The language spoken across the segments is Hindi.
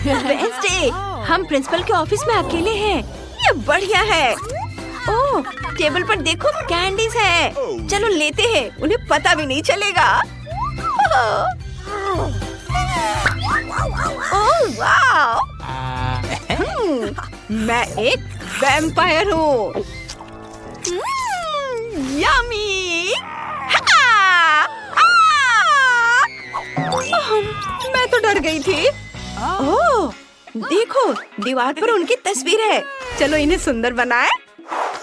वेडनेसडे, हम प्रिंसिपल के ऑफिस में अकेले हैं। ये बढ़िया है। ओह, टेबल पर देखो कैंडीज है। चलो लेते हैं, उन्हें पता भी नहीं चलेगा। ओह वाह! मैं एक वैम्पायर हूँ। यम्मी! मैं तो डर गई थी। ओह, देखो दीवार पर उनकी तस्वीर है। चलो इन्हें सुंदर बनाए।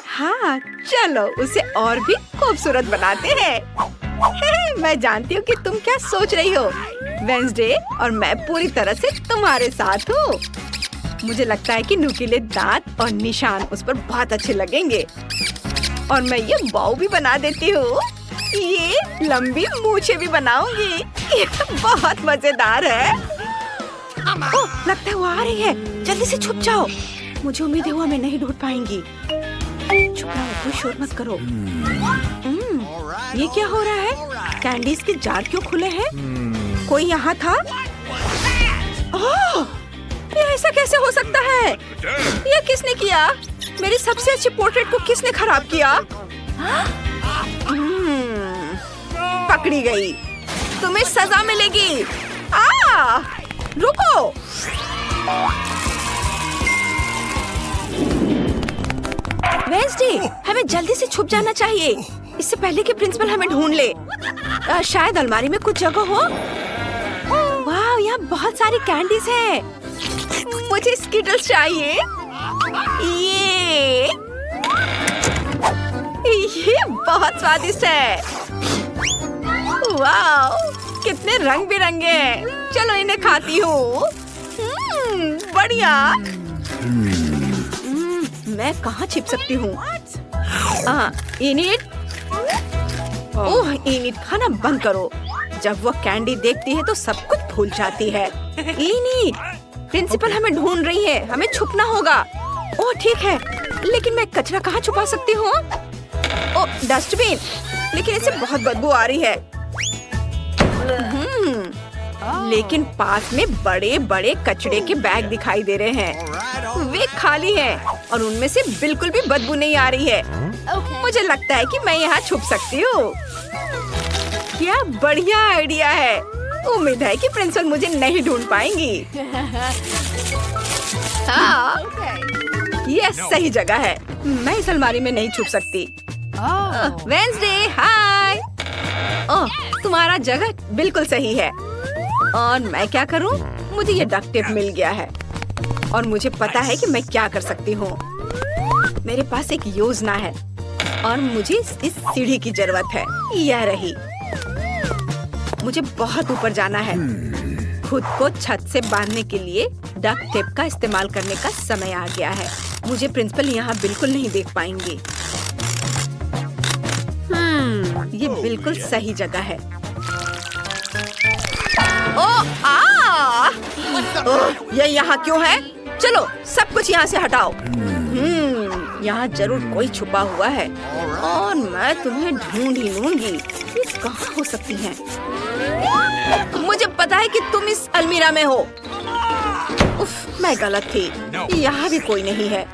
हाँ, चलो उसे और भी खूबसूरत बनाते हैं। मैं जानती हूँ कि तुम क्या सोच रही हो वेडनेसडे, और मैं पूरी तरह से तुम्हारे साथ हूँ। मुझे लगता है कि नुकीले दांत और निशान उस पर बहुत अच्छे लगेंगे। और मैं ये बाऊ भी बना देती हूँ। ये लंबी मूछें भी बनाऊंगी। ये बहुत मजेदार है। ओह, लगता है वो आ रही है। जल्दी से छुप जाओ। मुझे उम्मीद है वो हमें नहीं ढूंढ पाएंगी। छुप जाओ, कोई शोर मत करो। ये क्या हो रहा है? कैंडीज के जार क्यों खुले हैं? कोई यहाँ था? ओह, ये ऐसा कैसे हो सकता है? ये किसने किया? मेरी सबसे अच्छी पोर्ट्रेट को किसने खराब किया? पकड़ी गई। तुम्हें सजा मिलेगी। रुको। वेडनेसडे, हमें जल्दी से छुप जाना चाहिए, इससे पहले कि प्रिंसिपल हमें ढूंढ ले। शायद अलमारी में कुछ जगह हो। वाह, यहाँ बहुत सारी कैंडीज हैं। मुझे स्किटल्स चाहिए। ये बहुत स्वादिष्ट है। वाह, कितने रंग बिरंगे हैं। चलो इन्हें खाती हूँ। बढ़िया। मैं कहाँ छिप सकती हूँ? इनिट। ओह, इनिट, खाना बंद करो। जब वो कैंडी देखती है तो सब कुछ भूल जाती है। इनिट, प्रिंसिपल हमें ढूंढ रही है, हमें छुपना होगा। ओह ठीक है, लेकिन मैं कचरा कहाँ छुपा सकती हूँ? ओह, डस्टबिन, लेकिन इससे बहुत बदबू आ रही है। लेकिन पास में बड़े बड़े कचड़े के बैग दिखाई दे रहे हैं। वे खाली हैं और उनमें से बिल्कुल भी बदबू नहीं आ रही है। मुझे लगता है कि मैं यहाँ छुप सकती हूँ। क्या बढ़िया आइडिया है। उम्मीद है कि प्रिंसिपल मुझे नहीं ढूंढ पाएंगी। हाँ, ये सही जगह है। मैं इस अलमारी में नहीं छुप सकती। वेडनेसडे, हाय। ओह, तुम्हारा जगह बिल्कुल सही है। और मैं क्या करूं? मुझे ये डक्ट टेप मिल गया है और मुझे पता है कि मैं क्या कर सकती हूँ। मेरे पास एक योजना है और मुझे इस सीढ़ी की जरूरत है। यह रही। मुझे बहुत ऊपर जाना है। खुद को छत से बांधने के लिए डक्ट टेप का इस्तेमाल करने का समय आ गया है। मुझे प्रिंसिपल यहाँ बिल्कुल नहीं देख पाएंगे। ये बिल्कुल सही जगह है। ये यहाँ क्यों है? चलो सब कुछ यहाँ से हटाओ। यहाँ जरूर कोई छुपा हुआ है और मैं तुम्हें ढूंढ ही लूंगी। ये कहाँ हो सकती हैं? मुझे पता है कि तुम इस अलमीरा में हो। उफ, मैं गलत थी। यहाँ भी कोई नहीं है।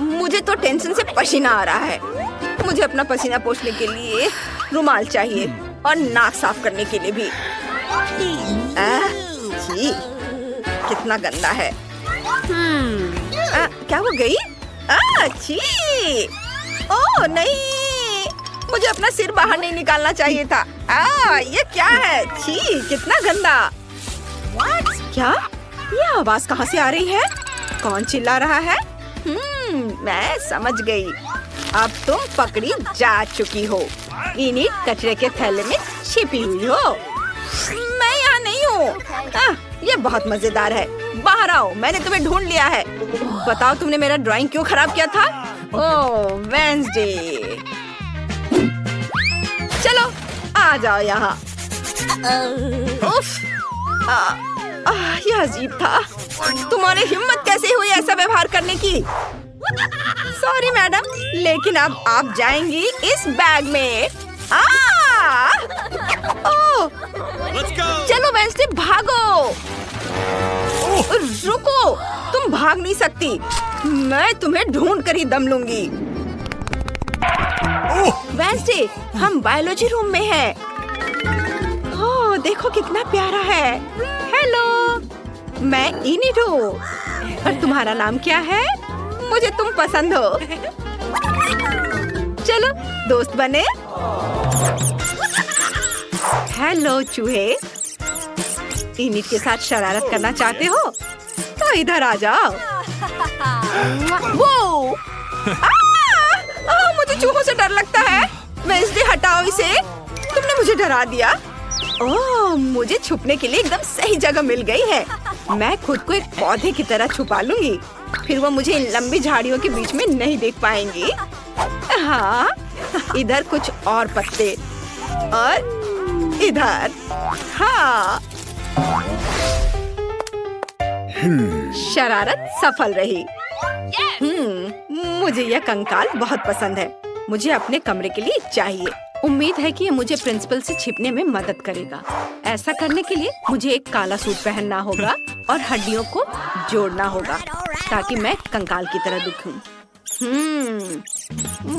मुझे तो टेंशन से पसीना आ रहा है। मुझे अपना पसीना पोंछने के लिए रुमाल चाहिए और नाक साफ करने के लिए भी। छी, कितना गंदा है। क्या हो गई? छी, ओह नहीं, मुझे अपना सिर बाहर नहीं निकालना चाहिए था। ये क्या है? छी, कितना गंदा। क्या? ये आवाज कहाँ से आ रही है? कौन चिल्ला रहा है? मैं समझ गई। अब तुम पकड़ी जा चुकी हो। इन्हीं कचरे के थैले में छिपी हुई हो। मैं यहाँ नहीं हूँ। ये बहुत मजेदार है। बाहर आओ, मैंने तुम्हें ढूंढ लिया है। बताओ तुमने मेरा ड्राइंग क्यों खराब किया था? ओह, वेडनेसडे। चलो आ जाओ यहाँ। उफ, यह अजीब था। तुम्हारी हिम्मत कैसे हुई ऐसा व्यवहार करने की? सॉरी मैडम, लेकिन अब आप जाएंगी इस बैग में। ओह, भागो! रुको, तुम भाग नहीं सकती। मैं तुम्हें ढूंढ कर ही दम लूंगी। वेंसडे, हम बायोलॉजी रूम में हैं। ओह, देखो कितना प्यारा है। हेलो, मैं इनिड हूँ। और तुम्हारा नाम क्या है? मुझे तुम पसंद हो। चलो दोस्त बने। हेलो चूहे, इनिड के साथ शरारत करना चाहते हो तो इधर आ जाओ। वो मुझे चूहों से डर लगता है। वेंसडे, हटाओ इसे। तुमने मुझे डरा दिया। ओह, मुझे छुपने के लिए एकदम सही जगह मिल गई है। मैं खुद को एक पौधे की तरह छुपा लूंगी, फिर वो मुझे इन लंबी झाड़ियों के बीच में नहीं देख पाएंगी। हाँ, इधर कुछ और पत्ते और इधर। हाँ, शरारत सफल रही। मुझे यह कंकाल बहुत पसंद है। मुझे अपने कमरे के लिए चाहिए। उम्मीद है कि ये मुझे प्रिंसिपल से छिपने में मदद करेगा। ऐसा करने के लिए मुझे एक काला सूट पहनना होगा और हड्डियों को जोड़ना होगा ताकि मैं कंकाल की तरह दिखूं।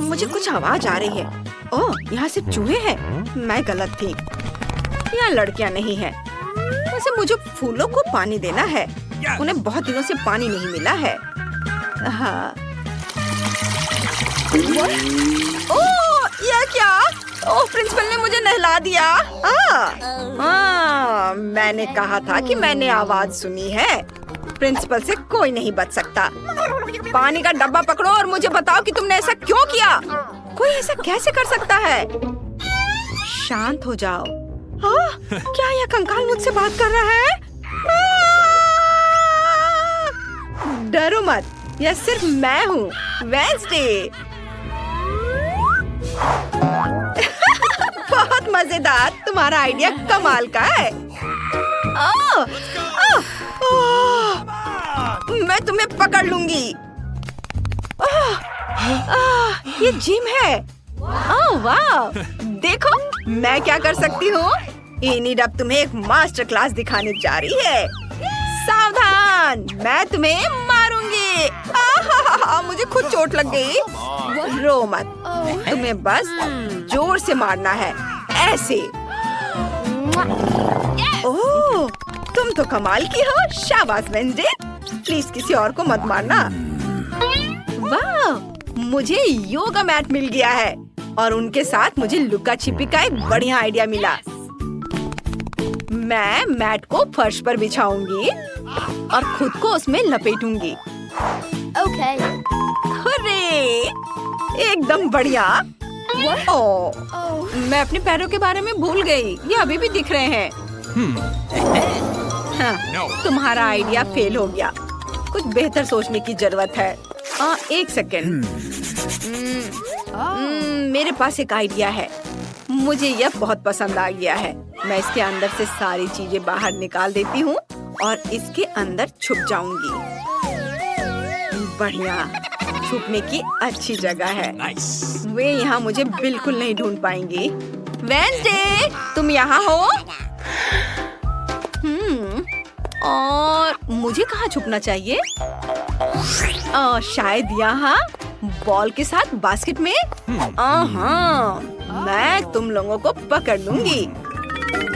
मुझे कुछ आवाज आ रही है। ओह, यहाँ सिर्फ चूहे हैं। मैं गलत थी। यहाँ लड़कियाँ नहीं है। वैसे मुझे फूलों को पानी देना है। उन्हें बहुत दिनों से पानी नहीं मिला है। हाँ। ओह, यह क्या? ओह, प्रिंसिपल ने मुझे नहला दिया। मैंने कहा था कि मैंने आवाज सुनी है। प्रिंसिपल से कोई नहीं बच सकता। पानी का डब्बा पकड़ो और मुझे बताओ कि तुमने ऐसा क्यों किया। कोई ऐसा कैसे कर सकता है? शांत हो जाओ। क्या यह कंकाल मुझसे बात कर रहा है? डरो मत, यह सिर्फ मैं हूँ, वेंसडे। बहुत मजेदार। तुम्हारा आइडिया कमाल का है। मैं तुम्हें पकड़ लूंगी। ये जिम है। वाह, देखो मैं क्या कर सकती हूँ। इनिड अब तुम्हें एक मास्टर क्लास दिखाने जा रही है। सावधान, मैं तुम्हें मारूंगी। मुझे खुद चोट लग गई। रो मत, तुम्हें बस जोर से मारना है, ऐसे। ओह, तुम तो कमाल की हो। शाबाश वेंसडे। प्लीज किसी और को मत मारना। वाह, मुझे योगा मैट मिल गया है और उनके साथ मुझे लुका छिपी का एक बढ़िया आइडिया मिला। मैं मैट को फर्श पर बिछाऊंगी और खुद को उसमें लपेटूंगी। Okay. हुर्रे! एकदम बढ़िया। ओह, मैं अपने पैरों के बारे में भूल गई। ये अभी भी दिख रहे हैं। तुम्हारा आइडिया फेल हो गया। कुछ बेहतर सोचने की जरूरत है। एक सेकेंड। मेरे पास एक आइडिया है। मुझे यह बहुत पसंद आ गया है। मैं इसके अंदर से सारी चीजें बाहर निकाल देती हूँ और इसके अंदर छुप जाऊंगी। बढ़िया, छुपने की अच्छी जगह है। वे यहाँ मुझे बिल्कुल नहीं ढूंढ पाएंगी। वेंसडे, तुम यहाँ हो? और मुझे कहाँ छुपना चाहिए? शायद यहाँ बॉल के साथ बास्केट में। मैं तुम लोगों को पकड़ लूंगी।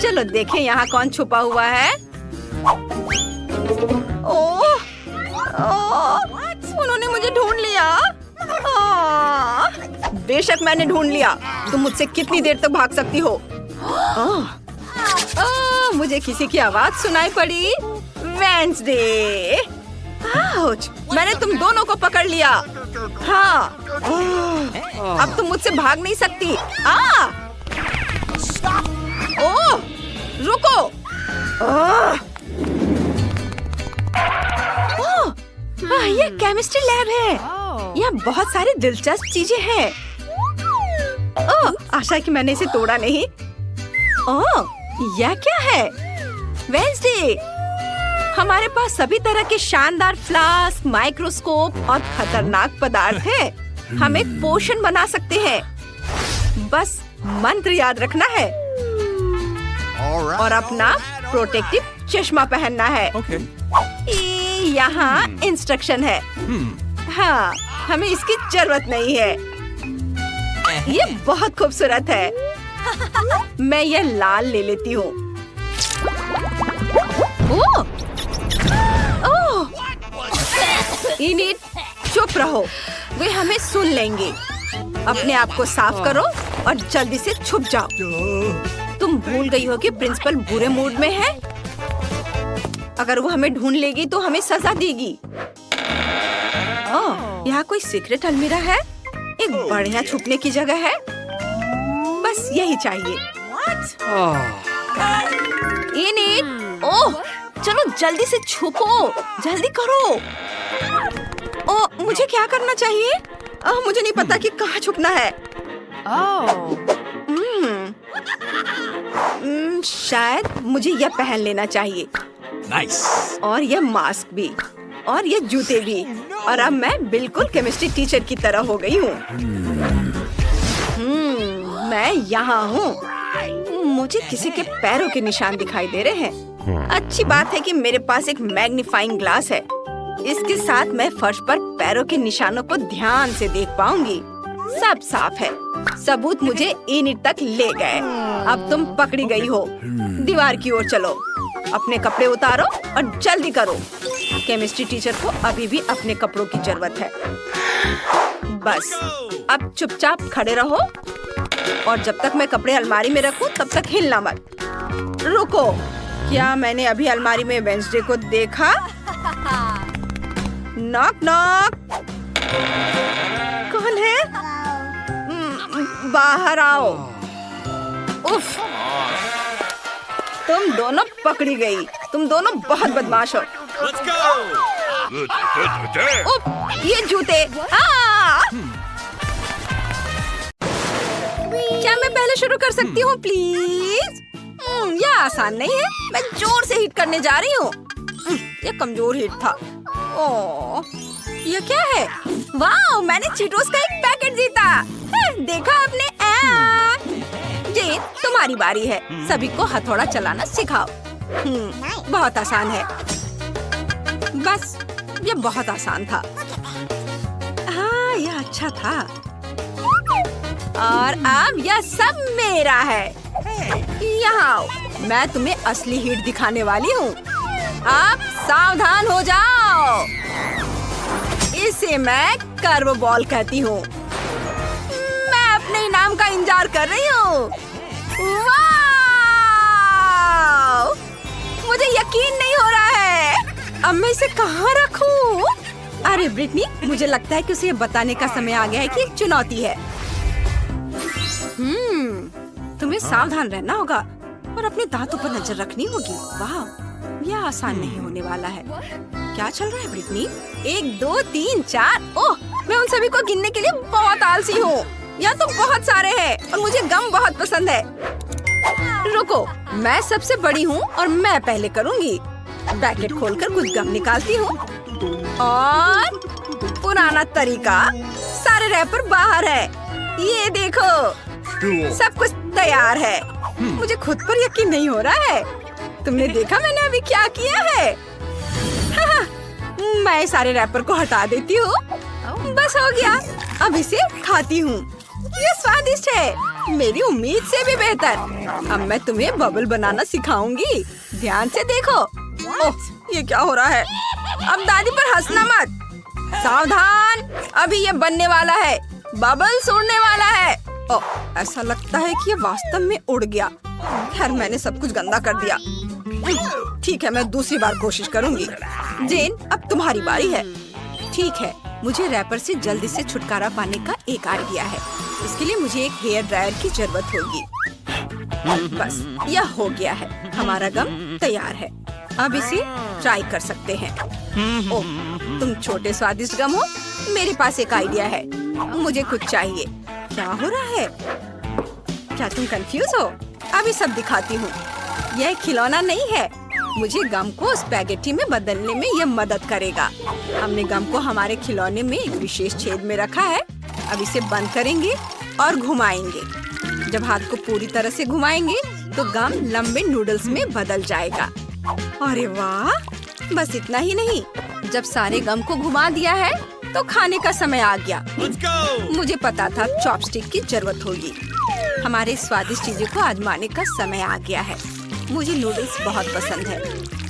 चलो देखें यहाँ कौन छुपा हुआ है। ओह, उन्होंने मुझे ढूंढ लिया। बेशक मैंने ढूंढ लिया। तुम मुझसे कितनी देर तक भाग सकती हो? मुझे किसी की आवाज सुनाई पड़ी। वेंसडे, मैंने तुम दोनों को पकड़ लिया। हाँ, अब तुम मुझसे भाग नहीं सकती। ओह, रुको। ये केमिस्ट्री लैब है। यहाँ बहुत सारी दिलचस्प चीजें हैं। आशा कि मैंने इसे तोड़ा नहीं। यह क्या है? वेंसडे, हमारे पास सभी तरह के शानदार फ्लास्क, माइक्रोस्कोप और खतरनाक पदार्थ हैं। हम एक पोशन बना सकते हैं। बस मंत्र याद रखना है। और अपना प्रोटेक्टिव चश्मा पहनना है। यहाँ इंस्ट्रक्शन है। हाँ, हमें इसकी जरूरत नहीं है। ये बहुत खूबसूरत है। मैं ये लाल ले लेती हूँ। ओह! ओह! इनिट, चुप रहो, वे हमें सुन लेंगे। अपने आप को साफ करो और जल्दी से छुप जाओ। तुम भूल गई हो कि प्रिंसिपल बुरे मूड में है। अगर वो हमें ढूंढ लेगी तो हमें सजा देगी। ओह, यहाँ कोई सीक्रेट अलमीरा है। एक बढ़िया छुपने की जगह है। बस यही चाहिए। इनिट, ओह, चलो जल्दी से छुपो, जल्दी करो। ओह, मुझे क्या करना चाहिए? मुझे नहीं पता कि कहाँ छुपना है। शायद मुझे यह पहन लेना चाहिए। Nice. और यह मास्क भी, और ये जूते भी। और अब मैं बिल्कुल केमिस्ट्री टीचर की तरह हो गई हूँ। मैं यहाँ हूँ। मुझे किसी के पैरों के निशान दिखाई दे रहे हैं। अच्छी बात है कि मेरे पास एक मैग्नीफाइंग ग्लास है। इसके साथ मैं फर्श पर पैरों के निशानों को ध्यान से देख पाऊंगी। सब साफ है। सबूत मुझे इनिट तक ले गए। अब तुम पकड़ी गई हो। दीवार की ओर चलो। अपने कपड़े उतारो और जल्दी करो। केमिस्ट्री टीचर को अभी भी अपने कपड़ों की जरूरत है। बस अब चुपचाप खड़े रहो और जब तक मैं कपड़े अलमारी में रखूं तब तक हिलना मत। रुको, क्या मैंने अभी अलमारी में वेंसडे को देखा? Knock knock. कौन है? बाहर आओ। उफ, तुम दोनों पकड़ी गई। तुम दोनों बहुत बदमाश हो। Let's go. उफ, ये जूते। क्या मैं पहले शुरू कर सकती हूँ प्लीज? यह आसान नहीं है। मैं जोर से हिट करने जा रही हूँ। यह कमजोर हिट था। ओह, यह क्या है? वाह, मैंने चीटोस का एक पैकेट जीता। देखा आपने? जेन, तुम्हारी बारी है। सभी को हथौड़ा चलाना सिखाओ। बहुत आसान है। बस, ये बहुत आसान था। हाँ, यह अच्छा था। और अब यह सब मेरा है। यहाँ आओ, मैं तुम्हें असली हिट दिखाने वाली हूँ। आप सावधान हो जाओ। इसे मैं कर्व बॉल कहती हूँ। मैं अपने इनाम का इंतजार कर रही हूँ। वाह! मुझे यकीन नहीं हो रहा है। अब मैं इसे कहाँ रखूं? अरे ब्रिटनी, मुझे लगता है कि उसे बताने का समय आ गया है कि एक चुनौती है। तुम्हें सावधान रहना होगा और अपने दांतों पर नजर रखनी होगी। वाह, यह आसान नहीं होने वाला है। क्या चल रहा है ब्रिटनी? 1 2 3 4। ओह, मैं उन सभी को गिनने के लिए बहुत आलसी हूँ। यहाँ तो बहुत सारे हैं और मुझे गम बहुत पसंद है। रुको, मैं सबसे बड़ी हूँ और मैं पहले करूँगी। पैकेट खोलकर कुछ गम निकालती हूँ और पुराना तरीका, सारे रैपर बाहर है। ये देखो, सब कुछ तैयार है। मुझे खुद पर यकीन नहीं हो रहा है। तुमने देखा मैंने अभी क्या किया है? मैं सारे रैपर को हटा देती हूँ। बस हो गया। अब इसे खाती हूँ। ये स्वादिष्ट है, मेरी उम्मीद से भी बेहतर। अब मैं तुम्हें बबल बनाना सिखाऊंगी। ध्यान से देखो। ओह, ये क्या हो रहा है? अब दादी पर हंसना मत। सावधान, अभी ये बनने वाला है। बबल्स उड़ने वाला है। ओह, ऐसा लगता है कि ये वास्तव में उड़ गया। खैर, मैंने सब कुछ गंदा कर दिया। ठीक है, मैं दूसरी बार कोशिश करूंगी। जेन, अब तुम्हारी बारी है। ठीक है, मुझे रैपर से जल्दी से छुटकारा पाने का एक आइडिया है। इसके लिए मुझे एक हेयर ड्रायर की जरूरत होगी। बस, यह हो गया है। हमारा गम तैयार है। अब इसे ट्राई कर सकते हैं। ओह, तुम छोटे स्वादिष्ट गम हो। मेरे पास एक आइडिया है। मुझे कुछ चाहिए। क्या हो रहा है? क्या तुम कंफ्यूज हो? अभी सब दिखाती हूँ। यह खिलौना नहीं है। मुझे गम को स्पैगेटी में बदलने में यह मदद करेगा। हमने गम को हमारे खिलौने में एक विशेष छेद में रखा है। अब इसे बंद करेंगे और घुमाएंगे। जब हाथ को पूरी तरह से घुमाएंगे तो गम लंबे नूडल्स में बदल जाएगा। अरे वाह, बस इतना ही नहीं, जब सारे गम को घुमा दिया है तो खाने का समय आ गया। मुझे पता था चॉपस्टिक की जरूरत होगी। हमारे स्वादिष्ट चीजों को आजमाने का समय आ गया है। मुझे नूडल्स बहुत पसंद है।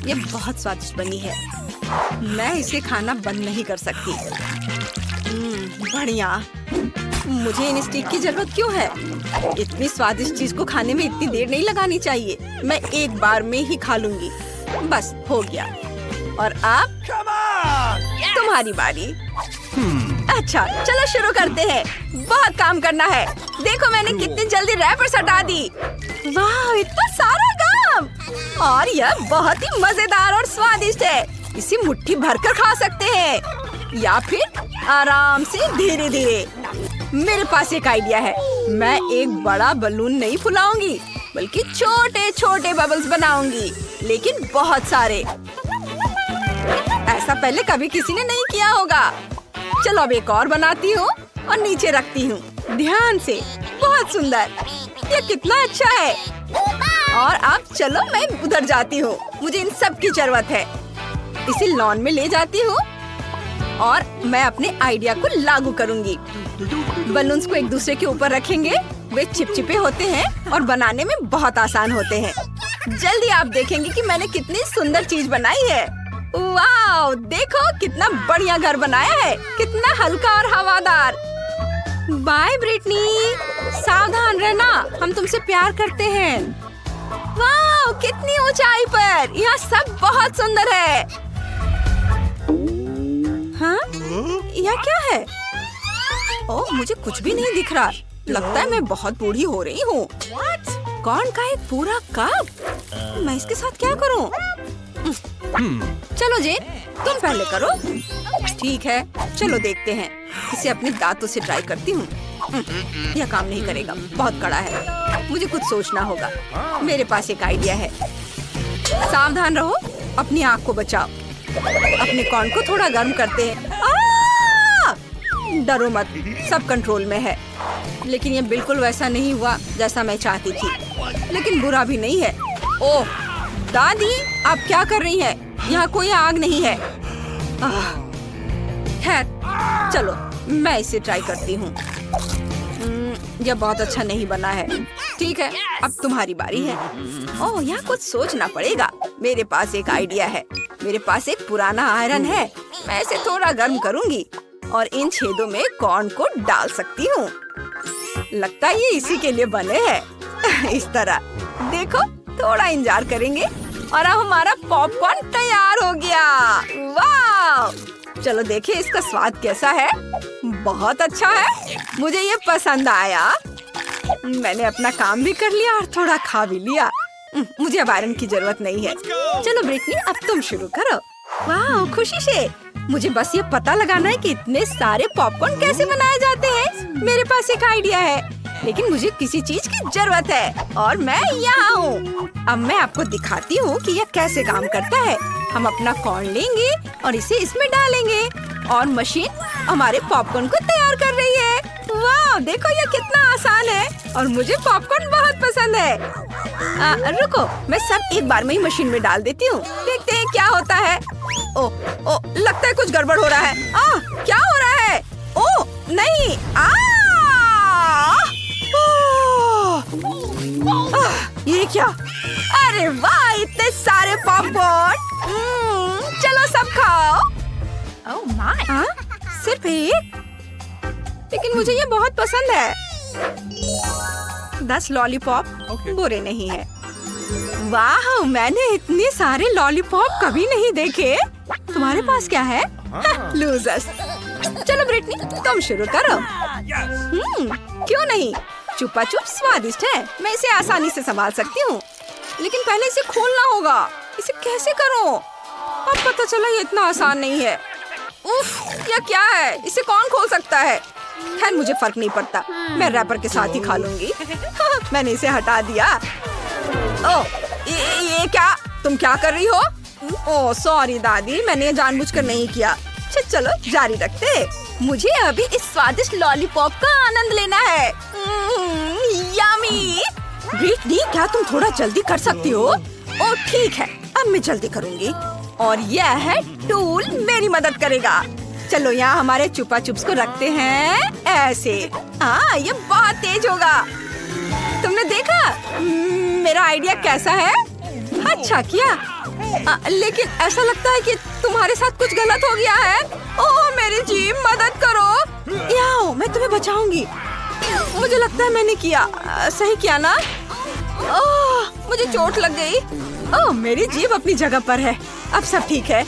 ये बहुत स्वादिष्ट बनी है। मैं इसे खाना बंद नहीं कर सकती। बढ़िया। मुझे इन स्टिक की जरूरत क्यों है? इतनी स्वादिष्ट चीज को खाने में इतनी देर नहीं लगानी चाहिए। मैं एक बार में ही खा लूंगी। बस हो गया। और अब तुम्हारी बारी। अच्छा, चलो शुरू करते हैं। बहुत काम करना है। देखो मैंने कितनी जल्दी रैपर्स हटा दी। वाह, इतना सारा गम! और यह बहुत ही मजेदार और स्वादिष्ट है। इसे मुट्ठी भरकर खा सकते हैं या फिर आराम से धीरे धीरे। मेरे पास एक आइडिया है। मैं एक बड़ा बलून नहीं फुलाऊंगी, बल्कि छोटे छोटे बबल्स बनाऊंगी, लेकिन बहुत सारे। ऐसा पहले कभी किसी ने नहीं किया होगा। चलो अब एक और बनाती हूँ और नीचे रखती हूँ। ध्यान से। बहुत सुंदर। ये कितना अच्छा है। और अब चलो मैं उधर जाती हूँ। मुझे इन सब की जरूरत है। इसे लॉन में ले जाती हूँ और मैं अपने आइडिया को लागू करूँगी। बलून्स को एक दूसरे के ऊपर रखेंगे। वे चिपचिपे होते हैं और बनाने में बहुत आसान होते हैं। जल्दी आप देखेंगे कि मैंने कितनी सुंदर चीज बनाई है। वाह, देखो कितना बढ़िया घर बनाया है। कितना हल्का और हवादार। बाय ब्रिटनी, सावधान रहना, हम तुमसे प्यार करते हैं। वाह, कितनी ऊंचाई पर। यह सब बहुत सुंदर है। हाँ, यह क्या है? ओह, मुझे कुछ भी नहीं दिख रहा। लगता है मैं बहुत बूढ़ी हो रही हूँ। कॉर्न का एक पूरा कप? मैं इसके साथ क्या करूँ? चलो जेन, तुम पहले करो। ठीक है, चलो देखते हैं। इसे अपने दांतों से ट्राई करती हूँ। यह काम नहीं करेगा, बहुत कड़ा है। मुझे कुछ सोचना होगा। मेरे पास एक आइडिया है। सावधान रहो, अपनी आँख को बचाओ। अपने कॉर्न को थोड़ा गर्म करते हैं। डरो मत, सब कंट्रोल में है। लेकिन ये बिल्कुल वैसा नहीं हुआ जैसा मैं चाहती थी, लेकिन बुरा भी नहीं है। ओह दादी, आप क्या कर रही हैं? यहाँ कोई आग नहीं है। खैर, चलो मैं इसे ट्राई करती हूँ। यह बहुत अच्छा नहीं बना है। ठीक है, अब तुम्हारी बारी है। ओह, यहाँ कुछ सोचना पड़ेगा। मेरे पास एक आइडिया है। मेरे पास एक पुराना आयरन है। मैं इसे थोड़ा गर्म करूँगी और इन छेदों में कॉर्न को डाल सकती हूँ। लगता है ये इसी के लिए बने हैं। इस तरह देखो, थोड़ा इंतजार करेंगे और अब हमारा पॉपकॉर्न तैयार हो गया। वाह, चलो देखिए इसका स्वाद कैसा है। बहुत अच्छा है, मुझे ये पसंद आया। मैंने अपना काम भी कर लिया और थोड़ा खा भी लिया। मुझे अब आयरन की जरूरत नहीं है। चलो ब्रिटनी, अब तुम शुरू करो। वाह, खुशी से। मुझे बस ये पता लगाना है कि इतने सारे पॉपकॉर्न कैसे बनाए जाते हैं। मेरे पास एक आइडिया है, लेकिन मुझे किसी चीज की जरूरत है और मैं यहाँ हूँ। अब मैं आपको दिखाती हूँ कि यह कैसे काम करता है। हम अपना कॉर्न लेंगे और इसे इसमें डालेंगे और मशीन हमारे पॉपकॉर्न को तैयार कर रही है। वाह, देखो यह कितना आसान है और मुझे पॉपकॉर्न बहुत पसंद है। रुको, मैं सब एक बार में ही मशीन में डाल देती हूँ। देखते हैं क्या होता है। ओ, लगता है कुछ गड़बड़ हो रहा है। क्या हो रहा है? ओ नहीं, ये क्या? अरे वाह, इतने सारे पॉपकॉर्न। चलो सब खाओ। ओह माय, सिर्फ एक? लेकिन मुझे ये बहुत पसंद है। 10 लॉलीपॉप बुरे नहीं है। वाह, मैंने इतने सारे लॉलीपॉप कभी नहीं देखे। तुम्हारे पास क्या है? लूजर्स। चलो ब्रिटनी, तुम शुरू करो। क्यों नहीं, चुपा चुप स्वादिष्ट है। मैं इसे आसानी से संभाल सकती हूँ, लेकिन पहले इसे खोलना होगा। इसे कैसे करूँ? अब पता चला ये इतना आसान नहीं है। उफ, यह क्या है? इसे कौन खोल सकता है? खैर, मुझे फर्क नहीं पड़ता, मैं रैपर के साथ ही खा लूंगी। मैंने इसे हटा दिया। ओह, ये क्या? तुम क्या कर रही हो? ओह सॉरी दादी, मैंने जानबूझकर नहीं किया। चलो जारी रखते। मुझे अभी इस स्वादिष्ट लॉलीपॉप का आनंद लेना है। यम्मी। ब्रिटनी, क्या तुम थोड़ा जल्दी कर सकती हो? ओ ठीक है, अब मैं जल्दी करूँगी। और यह है टूल, मेरी मदद करेगा। चलो यहाँ हमारे चुपा चुप्स को रखते हैं ऐसे। हाँ, ये बहुत तेज होगा। तुमने देखा मेरा आइडिया कैसा है? अच्छा किया। लेकिन ऐसा लगता है कि तुम्हारे साथ कुछ गलत हो गया है। ओह मेरी जीभ, मदद करो। यहाँ मैं तुम्हें बचाऊंगी। मुझे लगता है मैंने किया सही किया ना? ओह मुझे चोट लग गई। ओह मेरी जीभ अपनी जगह पर है। अब सब ठीक है।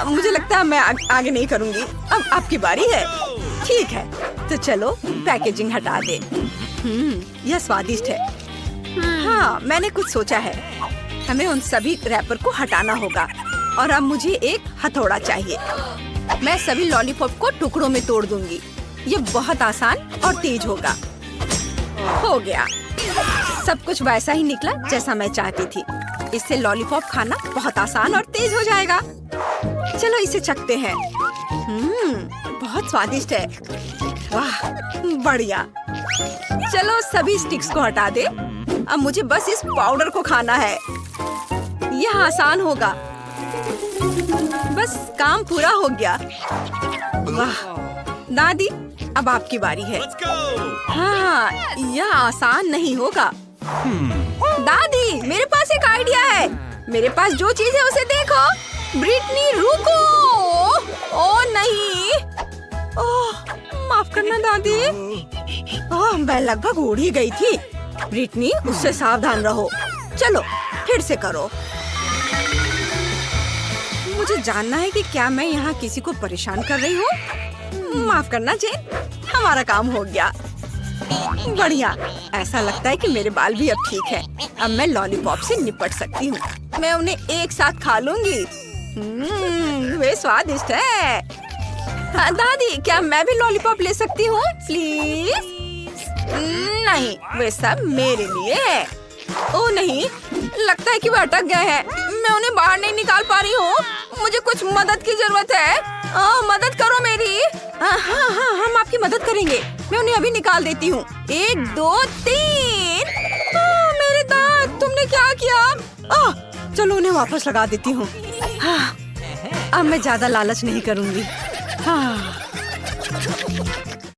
मुझे लगता है मैं आगे नहीं करूंगी। अब आपकी बारी है। ठीक है, तो चलो पैकेजिंग हटा दे। यह स्वादिष्ट है। हाँ, मैंने कुछ सोचा है। हमें उन सभी रैपर को हटाना होगा। और अब मुझे एक हथौड़ा चाहिए। मैं सभी लॉलीपॉप को टुकड़ों में तोड़ दूंगी। ये बहुत आसान और तेज होगा। हो गया, सब कुछ वैसा ही निकला जैसा मैं चाहती थी। इससे लॉलीपॉप खाना बहुत आसान और तेज हो जाएगा। चलो इसे चखते हैं। बहुत स्वादिष्ट है। वाह बढ़िया। चलो सभी स्टिक्स को हटा दे। अब मुझे बस इस पाउडर को खाना है। यह आसान होगा। बस काम पूरा हो गया। वाह दादी, अब आपकी बारी है। हाँ, यह आसान नहीं होगा। दादी, मेरे पास एक आइडिया है। मेरे पास जो चीज है उसे देखो। ब्रिटनी रुको। ओह नहीं। ओह माफ करना दादी। ओह मैं लगभग उड़ ही गई थी। ब्रिटनी, उससे सावधान रहो। चलो फिर से करो। मुझे जानना है कि क्या मैं यहाँ किसी को परेशान कर रही हूँ। माफ करना जेन, हमारा काम हो गया। बढ़िया, ऐसा लगता है कि मेरे बाल भी अब ठीक है। अब मैं लॉलीपॉप से निपट सकती हूँ। मैं उन्हें एक साथ खा लूंगी। वे स्वादिष्ट है। हाँ, दादी, क्या मैं भी लॉलीपॉप ले सकती हूँ प्लीज? नहीं, वे सब मेरे लिए है। ओह नहीं, लगता है कि वे अटक गए हैं। मैं उन्हें बाहर नहीं निकाल पा रही हूँ। मुझे कुछ मदद की जरूरत है। मदद करो मेरी। हाँ हाँ, हम आपकी मदद करेंगे। मैं उन्हें अभी निकाल देती हूँ। 1 2 3। मेरे दांत, तुमने क्या किया? चलो उन्हें वापस लगा देती हूँ। हाँ, अब मैं ज्यादा लालच नहीं करूँगी। हाँ